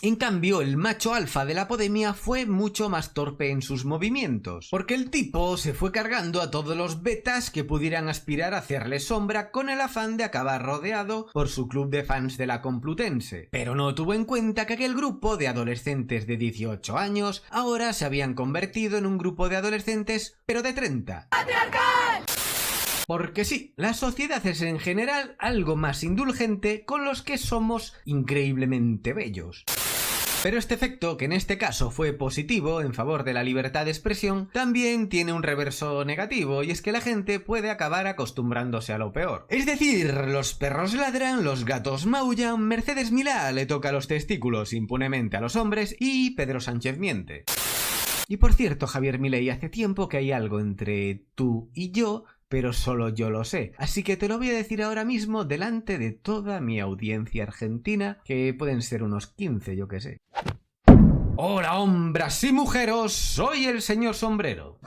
En cambio, el macho alfa de la Podemia fue mucho más torpe en sus movimientos, porque el tipo se fue cargando a todos los betas que pudieran aspirar a hacerle sombra con el afán de acabar rodeado por su club de fans de la Complutense. Pero no tuvo en cuenta que aquel grupo de adolescentes de 18 años ahora se habían convertido en un grupo de adolescentes, pero de 30. ¡Patriarcal! Porque sí, la sociedad es en general algo más indulgente con los que somos increíblemente bellos. Pero este efecto, que en este caso fue positivo en favor de la libertad de expresión, también tiene un reverso negativo, y es que la gente puede acabar acostumbrándose a lo peor. Es decir, los perros ladran, los gatos maullan, Mercedes Milá le toca los testículos impunemente a los hombres y Pedro Sánchez miente. Y por cierto, Javier Milei, hace tiempo que hay algo entre tú y yo, pero solo yo lo sé. Así que te lo voy a decir ahora mismo delante de toda mi audiencia argentina, que pueden ser unos 15, yo que sé. Hola, hombres y mujeres, soy el señor Sombrero.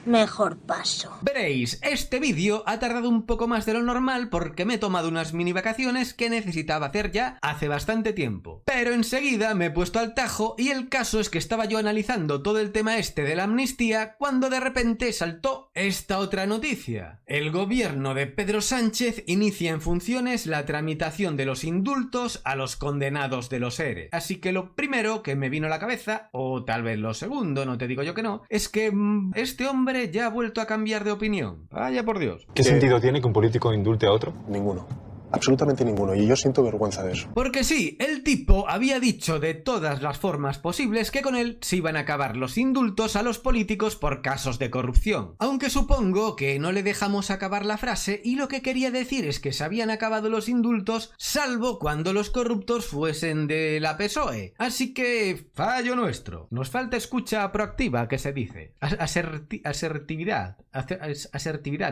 Mejor paso. Veréis, este vídeo ha tardado un poco más de lo normal porque me he tomado unas mini vacaciones que necesitaba hacer ya hace bastante tiempo. Pero enseguida me he puesto al tajo y el caso es que estaba yo analizando todo el tema este de la amnistía cuando de repente saltó esta otra noticia. El gobierno de Pedro Sánchez inicia en funciones la tramitación de los indultos a los condenados de los ERE. Así que lo primero que me vino a la cabeza, o tal vez lo segundo, no te digo yo que no, es que este hombre ya ha vuelto a cambiar de opinión. Vaya por Dios. ¿Qué sentido tiene que un político indulte a otro? Ninguno. Absolutamente ninguno. Y yo siento vergüenza de eso. Porque sí, el tipo había dicho de todas las formas posibles que con él se iban a acabar los indultos a los políticos por casos de corrupción. Aunque supongo que no le dejamos acabar la frase y lo que quería decir es que se habían acabado los indultos salvo cuando los corruptos fuesen de la PSOE. Así que, fallo nuestro. Nos falta escucha proactiva, que se dice. Asertividad,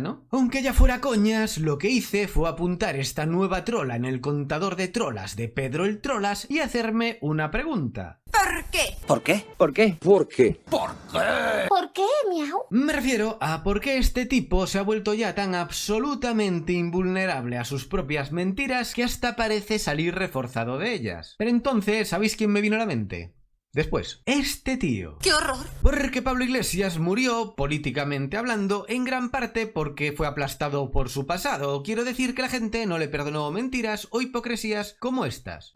¿no? Aunque ya fuera coñas, lo que hice fue apuntar esta nueva trola en el contador de trolas de Pedro el Trolas y hacerme una pregunta. ¿Por qué? ¿Por qué? ¿Por qué? ¿Por qué? ¿Por qué? ¿Por qué, miau? Me refiero a por qué este tipo se ha vuelto ya tan absolutamente invulnerable a sus propias mentiras que hasta parece salir reforzado de ellas. Pero entonces, ¿sabéis quién me vino a la mente? Después, este tío. ¡Qué horror! Porque Pablo Iglesias murió, políticamente hablando, en gran parte porque fue aplastado por su pasado. Quiero decir que la gente no le perdonó mentiras o hipocresías como estas.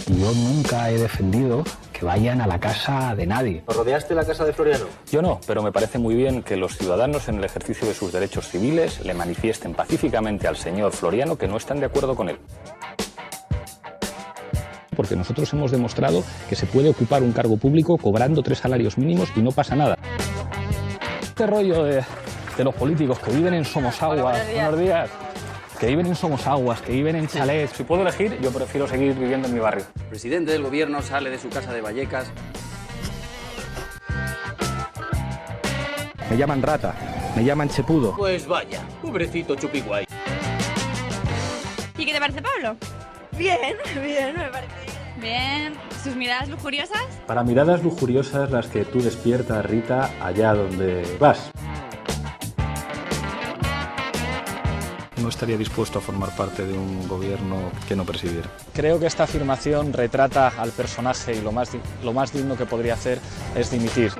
Yo nunca he defendido que vayan a la casa de nadie. ¿Rodeaste la casa de Floriano? Yo no, pero me parece muy bien que los ciudadanos en el ejercicio de sus derechos civiles le manifiesten pacíficamente al señor Floriano que no están de acuerdo con él. Porque nosotros hemos demostrado que se puede ocupar un cargo público cobrando 3 salarios mínimos y no pasa nada. Este rollo de los políticos que viven en Somosaguas, buenos días, que viven en Somosaguas, que viven en chalets. Si puedo elegir, yo prefiero seguir viviendo en mi barrio. El presidente del gobierno sale de su casa de Vallecas. Me llaman rata, me llaman chepudo. Pues vaya, pobrecito Chupiguay. ¿Y qué te parece, Pablo? Bien, me parece Bien. ¿Sus miradas lujuriosas? Para miradas lujuriosas las que tú despiertas, Rita, allá donde vas. No estaría dispuesto a formar parte de un gobierno que no presidiera. Creo que esta afirmación retrata al personaje y lo más digno que podría hacer es dimitir.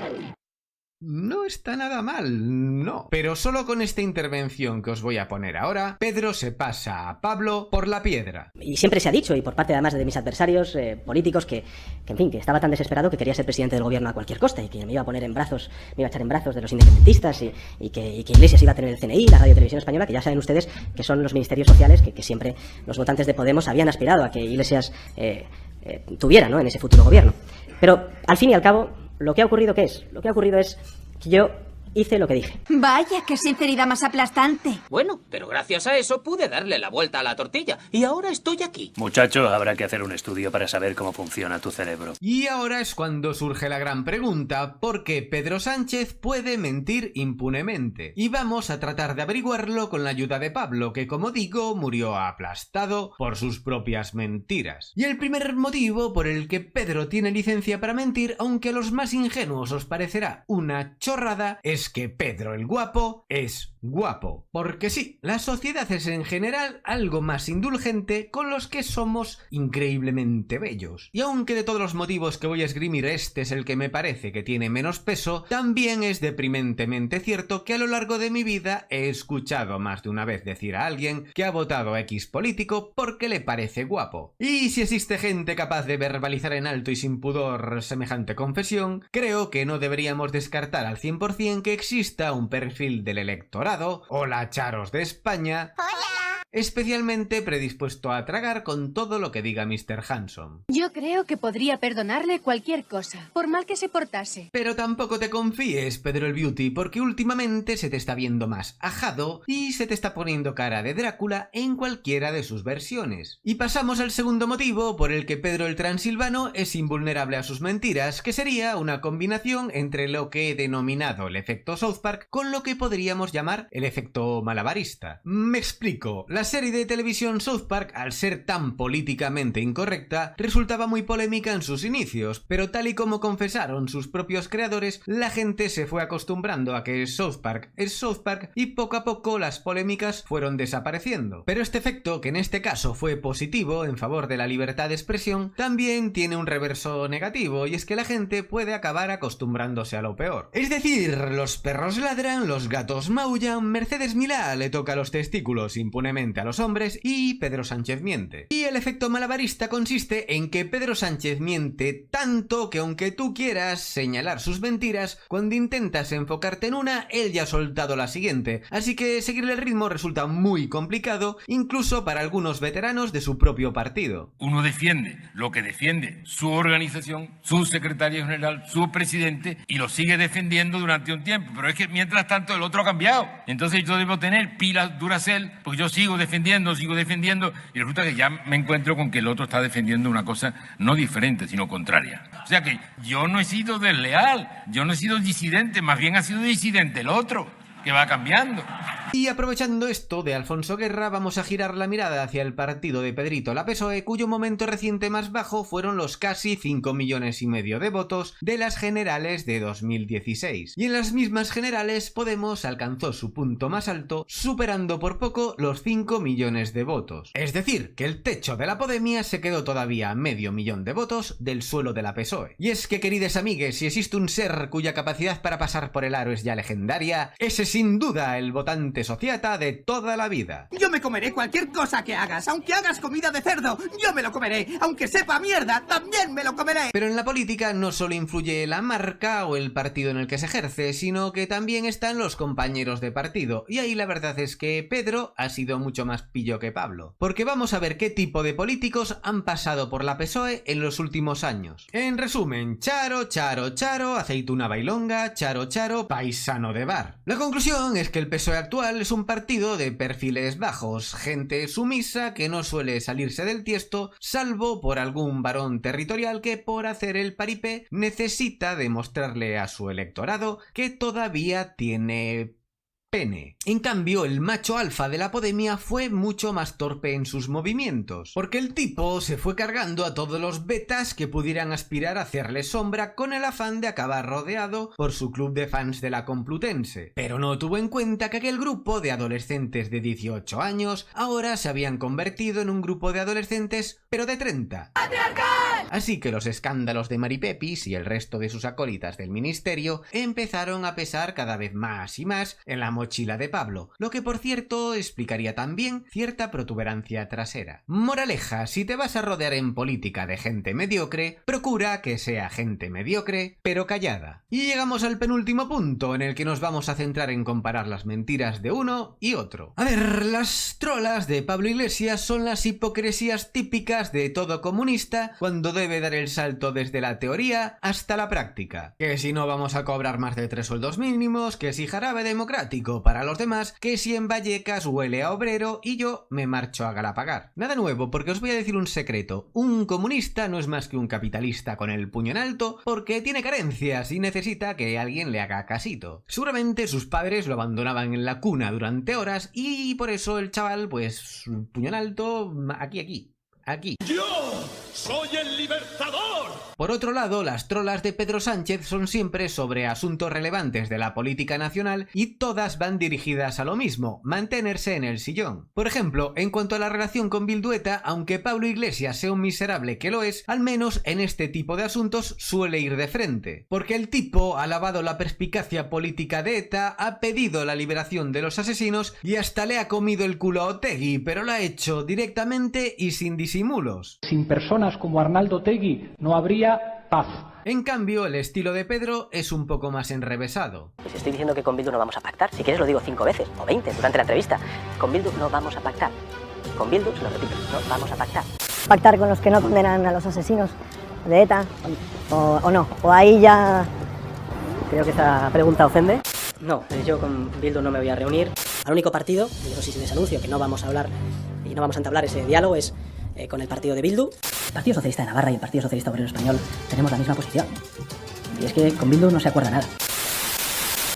No está nada mal, no. Pero solo con esta intervención que os voy a poner ahora, Pedro se pasa a Pablo por la piedra. Y siempre se ha dicho, y por parte además de mis adversarios políticos, que en fin, que estaba tan desesperado que quería ser presidente del gobierno a cualquier costa y que me iba a poner en brazos, me iba a echar en brazos de los independentistas y que Iglesias iba a tener el CNI, la Radio Televisión Española, que ya saben ustedes que son los ministerios sociales que siempre los votantes de Podemos habían aspirado a que Iglesias tuviera, ¿no?, en ese futuro gobierno. Pero al fin y al cabo, ¿lo que ha ocurrido qué es? Lo que ha ocurrido es que yo hice lo que dije. Vaya, qué sinceridad más aplastante. Bueno, pero gracias a eso pude darle la vuelta a la tortilla. Y ahora estoy aquí. Muchacho, habrá que hacer un estudio para saber cómo funciona tu cerebro. Y ahora es cuando surge la gran pregunta, ¿por qué Pedro Sánchez puede mentir impunemente? Y vamos a tratar de averiguarlo con la ayuda de Pablo, que como digo, murió aplastado por sus propias mentiras. Y el primer motivo por el que Pedro tiene licencia para mentir, aunque a los más ingenuos os parecerá una chorrada, es es que Pedro el Guapo es guapo. Porque sí, la sociedad es en general algo más indulgente con los que somos increíblemente bellos. Y aunque de todos los motivos que voy a esgrimir este es el que me parece que tiene menos peso, también es deprimentemente cierto que a lo largo de mi vida he escuchado más de una vez decir a alguien que ha votado a X político porque le parece guapo. Y si existe gente capaz de verbalizar en alto y sin pudor semejante confesión, creo que no deberíamos descartar al 100% que exista un perfil del electorado, hola charos de España, especialmente predispuesto a tragar con todo lo que diga Mr. Hanson. Yo creo que podría perdonarle cualquier cosa, por mal que se portase. Pero tampoco te confíes, Pedro el Beauty, porque últimamente se te está viendo más ajado y se te está poniendo cara de Drácula en cualquiera de sus versiones. Y pasamos al segundo motivo por el que Pedro el Transilvano es invulnerable a sus mentiras, que sería una combinación entre lo que he denominado el efecto South Park con lo que podríamos llamar el efecto malabarista. Me explico. La serie de televisión South Park, al ser tan políticamente incorrecta, resultaba muy polémica en sus inicios, pero tal y como confesaron sus propios creadores, la gente se fue acostumbrando a que South Park es South Park y poco a poco las polémicas fueron desapareciendo. Pero este efecto, que en este caso fue positivo en favor de la libertad de expresión, también tiene un reverso negativo, y es que la gente puede acabar acostumbrándose a lo peor. Es decir, los perros ladran, los gatos maullan, Mercedes Milá le toca los testículos impunemente a los hombres y Pedro Sánchez miente. Y el efecto malabarista consiste en que Pedro Sánchez miente tanto que aunque tú quieras señalar sus mentiras, cuando intentas enfocarte en una, él ya ha soltado la siguiente, así que seguirle el ritmo resulta muy complicado, incluso para algunos veteranos de su propio partido. Uno defiende lo que defiende su organización, su secretario general, su presidente, y lo sigue defendiendo durante un tiempo, pero es que mientras tanto el otro ha cambiado. Entonces yo debo tener pilas Duracell, porque yo sigo defendiendo, y resulta que ya me encuentro con que el otro está defendiendo una cosa no diferente, sino contraria. O sea que yo no he sido desleal, yo no he sido disidente, más bien ha sido disidente el otro, que va cambiando. Y aprovechando esto de Alfonso Guerra, vamos a girar la mirada hacia el partido de Pedrito la PSOE, cuyo momento reciente más bajo fueron los casi 5,5 millones de votos de las generales de 2016. Y en las mismas generales Podemos alcanzó su punto más alto, superando por poco los 5 millones de votos. Es decir, que el techo de la Podemia se quedó todavía a 500,000 de votos del suelo de la PSOE. Y es que, querides amigues, si existe un ser cuya capacidad para pasar por el aro es ya legendaria, ese sin duda el votante sociata de toda la vida. Yo me comeré cualquier cosa que hagas, aunque hagas comida de cerdo, yo me lo comeré, aunque sepa mierda, también me lo comeré. Pero en la política no solo influye la marca o el partido en el que se ejerce, sino que también están los compañeros de partido, y ahí la verdad es que Pedro ha sido mucho más pillo que Pablo, porque vamos a ver qué tipo de políticos han pasado por la PSOE en los últimos años. En resumen, charo, charo, charo, aceituna bailonga, charo, charo, paisano de bar. La conclusión es que el PSOE actual es un partido de perfiles bajos, gente sumisa que no suele salirse del tiesto, salvo por algún varón territorial que por hacer el paripé necesita demostrarle a su electorado que todavía tiene pene. En cambio, el macho alfa de la Podemia fue mucho más torpe en sus movimientos, porque el tipo se fue cargando a todos los betas que pudieran aspirar a hacerle sombra con el afán de acabar rodeado por su club de fans de la Complutense. Pero no tuvo en cuenta que aquel grupo de adolescentes de 18 años ahora se habían convertido en un grupo de adolescentes, pero de 30. Así que los escándalos de Maripepis y el resto de sus acólitas del ministerio empezaron a pesar cada vez más y más en la mochila de Pablo, lo que por cierto explicaría también cierta protuberancia trasera. Moraleja, si te vas a rodear en política de gente mediocre, procura que sea gente mediocre, pero callada. Y llegamos al penúltimo punto en el que nos vamos a centrar en comparar las mentiras de uno y otro. A ver, las trolas de Pablo Iglesias son las hipocresías típicas de todo comunista cuando debe dar el salto desde la teoría hasta la práctica. Que si no vamos a cobrar más de 3 sueldos mínimos, que si jarabe democrático para los demás, que si en Vallecas huele a obrero y yo me marcho a Galapagar. Nada nuevo, porque os voy a decir un secreto. Un comunista no es más que un capitalista con el puño en alto porque tiene carencias y necesita que alguien le haga casito. Seguramente sus padres lo abandonaban en la cuna durante horas y por eso el chaval, pues, puño en alto, aquí. aquí. ¡Yo soy el libertador! Por otro lado, las trolas de Pedro Sánchez son siempre sobre asuntos relevantes de la política nacional y todas van dirigidas a lo mismo, mantenerse en el sillón. Por ejemplo, en cuanto a la relación con Bildueta, aunque Pablo Iglesias sea un miserable que lo es, al menos en este tipo de asuntos suele ir de frente. Porque el tipo ha alabado la perspicacia política de ETA, ha pedido la liberación de los asesinos y hasta le ha comido el culo a Otegi, pero lo ha hecho directamente y sin disimulos. Sin personas como Arnaldo Otegi no habría paz. En cambio, el estilo de Pedro es un poco más enrevesado. Pues estoy diciendo que con Bildu no vamos a pactar. Si quieres lo digo 5 veces o 20 durante la entrevista. Con Bildu no vamos a pactar. Con Bildu, se lo repito, no vamos a pactar. ¿Pactar con los que no condenan a los asesinos de ETA o no? O ahí ya... Creo que esta pregunta ofende. No, yo con Bildu no me voy a reunir. Al único partido, y eso sí se les anuncio, que no vamos a hablar y no vamos a entablar ese diálogo es con el partido de Bildu. El Partido Socialista de Navarra y el Partido Socialista Obrero Español tenemos la misma posición. Y es que con Bildu no se acuerda nada.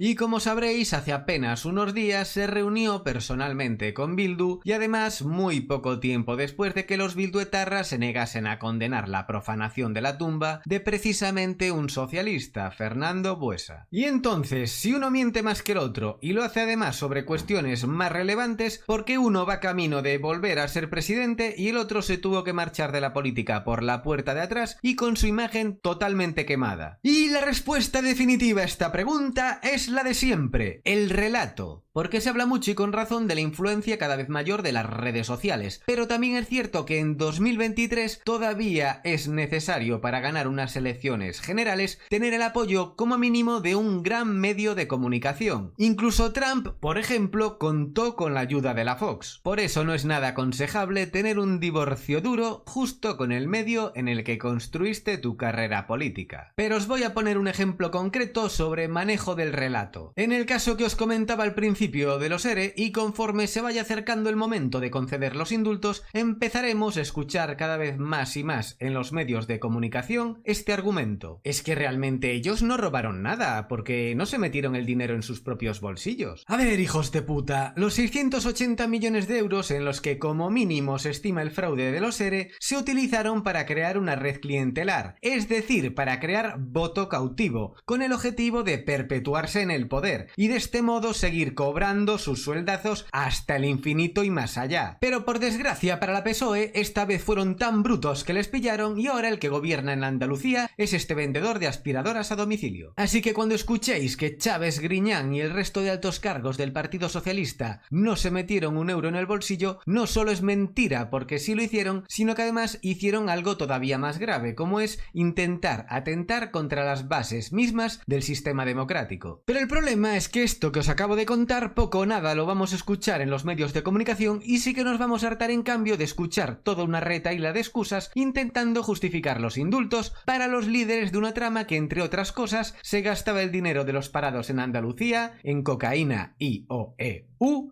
Y como sabréis, hace apenas unos días se reunió personalmente con Bildu y además muy poco tiempo después de que los bilduetarras se negasen a condenar la profanación de la tumba de precisamente un socialista, Fernando Buesa. Y entonces, si uno miente más que el otro y lo hace además sobre cuestiones más relevantes, ¿por qué uno va camino de volver a ser presidente y el otro se tuvo que marchar de la política por la puerta de atrás y con su imagen totalmente quemada? Y la respuesta definitiva a esta pregunta es la de siempre, el relato. Porque se habla mucho y con razón de la influencia cada vez mayor de las redes sociales, pero también es cierto que en 2023 todavía es necesario para ganar unas elecciones generales tener el apoyo como mínimo de un gran medio de comunicación. Incluso Trump, por ejemplo, contó con la ayuda de la Fox. Por eso no es nada aconsejable tener un divorcio duro justo con el medio en el que construiste tu carrera política. Pero os voy a poner un ejemplo concreto sobre manejo del relato. En el caso que os comentaba al principio de los ERE, y conforme se vaya acercando el momento de conceder los indultos, empezaremos a escuchar cada vez más y más en los medios de comunicación este argumento. Es que realmente ellos no robaron nada, porque no se metieron el dinero en sus propios bolsillos. A ver, hijos de puta, los 680 millones de euros en los que como mínimo se estima el fraude de los ERE se utilizaron para crear una red clientelar, es decir, para crear voto cautivo, con el objetivo de perpetuarse en el poder, y de este modo seguir cobrando sus sueldazos hasta el infinito y más allá. Pero por desgracia para la PSOE, esta vez fueron tan brutos que les pillaron y ahora el que gobierna en Andalucía es este vendedor de aspiradoras a domicilio. Así que cuando escuchéis que Chávez, Griñán y el resto de altos cargos del Partido Socialista no se metieron un euro en el bolsillo, no solo es mentira porque sí lo hicieron, sino que además hicieron algo todavía más grave, como es intentar atentar contra las bases mismas del sistema democrático. Pero el problema es que esto que os acabo de contar poco o nada lo vamos a escuchar en los medios de comunicación y sí que nos vamos a hartar en cambio de escuchar toda una retahíla de excusas intentando justificar los indultos para los líderes de una trama que, entre otras cosas, se gastaba el dinero de los parados en Andalucía en cocaína y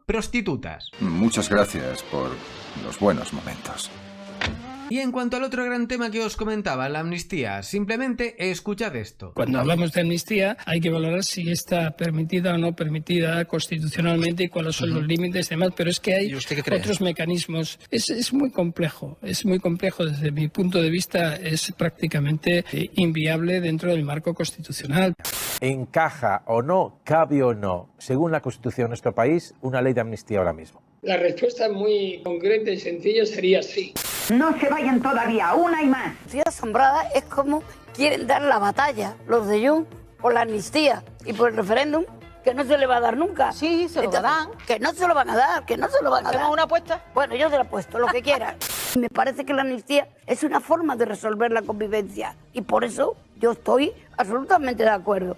prostitutas. Muchas gracias por los buenos momentos. Y en cuanto al otro gran tema que os comentaba, la amnistía, simplemente escuchad esto. Cuando hablamos de amnistía hay que valorar si está permitida o no permitida constitucionalmente y cuáles son los límites y demás, pero es que hay otros mecanismos. Es muy complejo desde mi punto de vista, es prácticamente inviable dentro del marco constitucional. ¿Encaja o no, cabe o no, según la Constitución de nuestro país, una ley de amnistía ahora mismo? La respuesta muy concreta y sencilla sería sí. No se vayan todavía, una y más. Estoy asombrada, es como quieren dar la batalla los de Jun por la amnistía y por el referéndum que no se le va a dar nunca. Sí, se lo dan. Que no se lo van a dar, que no se lo van a dar. ¿Hacemos una apuesta? Bueno, yo se la apuesto, lo que quieran. Me parece que la amnistía es una forma de resolver la convivencia y por eso yo estoy absolutamente de acuerdo.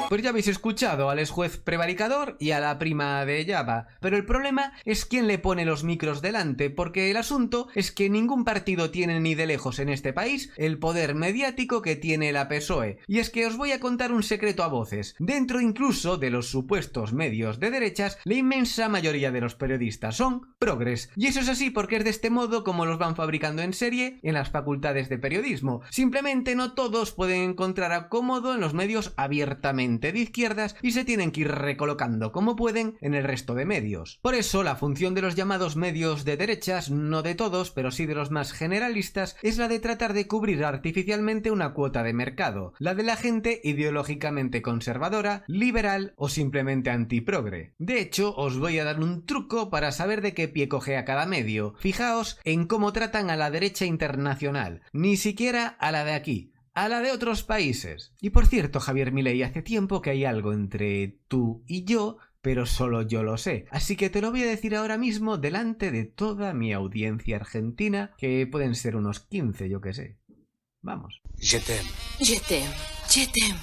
Pues ya habéis escuchado al exjuez prevaricador y a la prima de Java, pero el problema es quién le pone los micros delante, porque el asunto es que ningún partido tiene ni de lejos en este país el poder mediático que tiene la PSOE, y es que os voy a contar un secreto a voces. Dentro incluso de los supuestos medios de derechas, la inmensa mayoría de los periodistas son progres, y eso es así porque es de este modo como los van fabricando en serie en las facultades de periodismo. Simplemente no todos pueden encontrar acomodo en los medios abiertamente claramente de izquierdas y se tienen que ir recolocando como pueden en el resto de medios. Por eso la función de los llamados medios de derechas, no de todos, pero sí de los más generalistas, es la de tratar de cubrir artificialmente una cuota de mercado, la de la gente ideológicamente conservadora, liberal o simplemente antiprogre. De hecho, os voy a dar un truco para saber de qué pie coge a cada medio. Fijaos en cómo tratan a la derecha internacional, ni siquiera a la de aquí, a la de otros países. Y por cierto, Javier Milei, hace tiempo que hay algo entre tú y yo, pero solo yo lo sé. Así que te lo voy a decir ahora mismo delante de toda mi audiencia argentina, que pueden ser unos 15, yo que sé. Vamos. Je t'aime. Je t'aime. Je t'aime.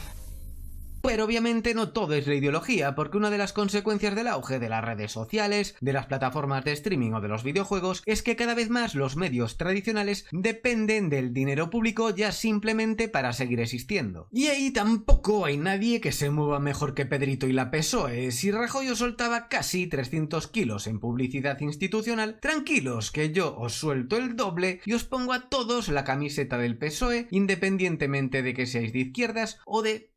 Pero obviamente no todo es la ideología, porque una de las consecuencias del auge de las redes sociales, de las plataformas de streaming o de los videojuegos, es que cada vez más los medios tradicionales dependen del dinero público ya simplemente para seguir existiendo. Y ahí tampoco hay nadie que se mueva mejor que Pedrito y la PSOE. Si Rajoy os soltaba casi 300 kilos en publicidad institucional, tranquilos que yo os suelto el doble y os pongo a todos la camiseta del PSOE, independientemente de que seáis de izquierdas o de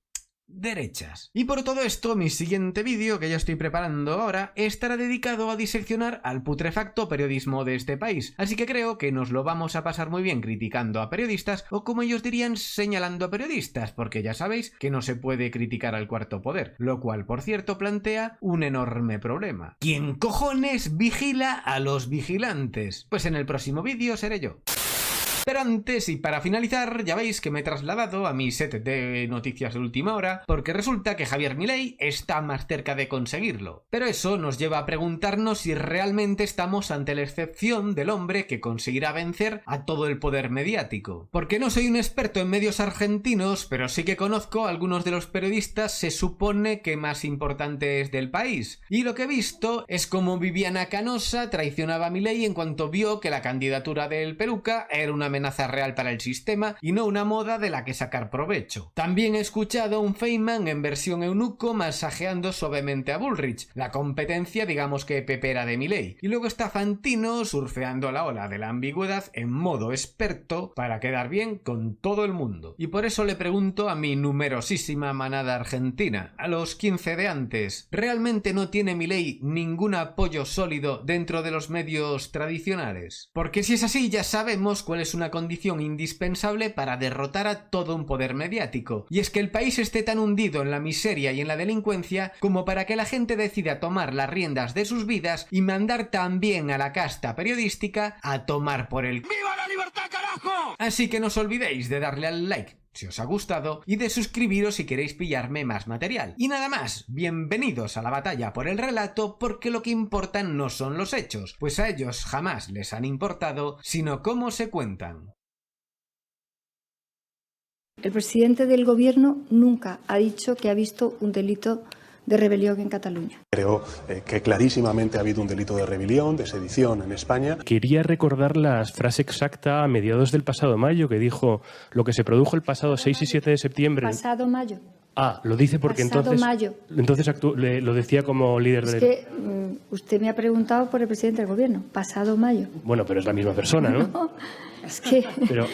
derechas. Y por todo esto, mi siguiente vídeo, que ya estoy preparando ahora, estará dedicado a diseccionar al putrefacto periodismo de este país, así que creo que nos lo vamos a pasar muy bien criticando a periodistas, o como ellos dirían, señalando a periodistas, porque ya sabéis que no se puede criticar al cuarto poder, lo cual, por cierto, plantea un enorme problema. ¿Quién cojones vigila a los vigilantes? Pues en el próximo vídeo seré yo. Pero antes y para finalizar, ya veis que me he trasladado a mi set de noticias de última hora, porque resulta que Javier Milei está más cerca de conseguirlo. Pero eso nos lleva a preguntarnos si realmente estamos ante la excepción del hombre que conseguirá vencer a todo el poder mediático. Porque no soy un experto en medios argentinos, pero sí que conozco a algunos de los periodistas se supone que más importantes del país. Y lo que he visto es como Viviana Canosa traicionaba a Milei en cuanto vio que la candidatura del Peluca era una amenaza real para el sistema y no una moda de la que sacar provecho. También he escuchado a un Feynman en versión eunuco masajeando suavemente a Bullrich, la competencia digamos que pepera de Milei. Y luego está Fantino surfeando la ola de la ambigüedad en modo experto para quedar bien con todo el mundo. Y por eso le pregunto a mi numerosísima manada argentina, a los 15 de antes, ¿realmente no tiene Milei ningún apoyo sólido dentro de los medios tradicionales? Porque si es así ya sabemos cuál es una condición indispensable para derrotar a todo un poder mediático, y es que el país esté tan hundido en la miseria y en la delincuencia como para que la gente decida tomar las riendas de sus vidas y mandar también a la casta periodística a tomar por el... ¡Viva la libertad, carajo! Así que no os olvidéis de darle al like si os ha gustado y de suscribiros si queréis pillarme más material. Y nada más, bienvenidos a la batalla por el relato, porque lo que importan no son los hechos, pues a ellos jamás les han importado, sino cómo se cuentan. El presidente del gobierno nunca ha dicho que ha visto un delito de rebelión en Cataluña. Creo que clarísimamente ha habido un delito de rebelión, de sedición en España. Quería recordar la frase exacta a mediados del pasado mayo que dijo: lo que se produjo el pasado 6 y 7 de septiembre... Pasado mayo. Ah, lo dice porque pasado mayo. Entonces lo decía como líder del... Es que usted me ha preguntado por el presidente del gobierno. Pasado mayo. Bueno, pero es la misma persona, ¿no? No, es que... Pero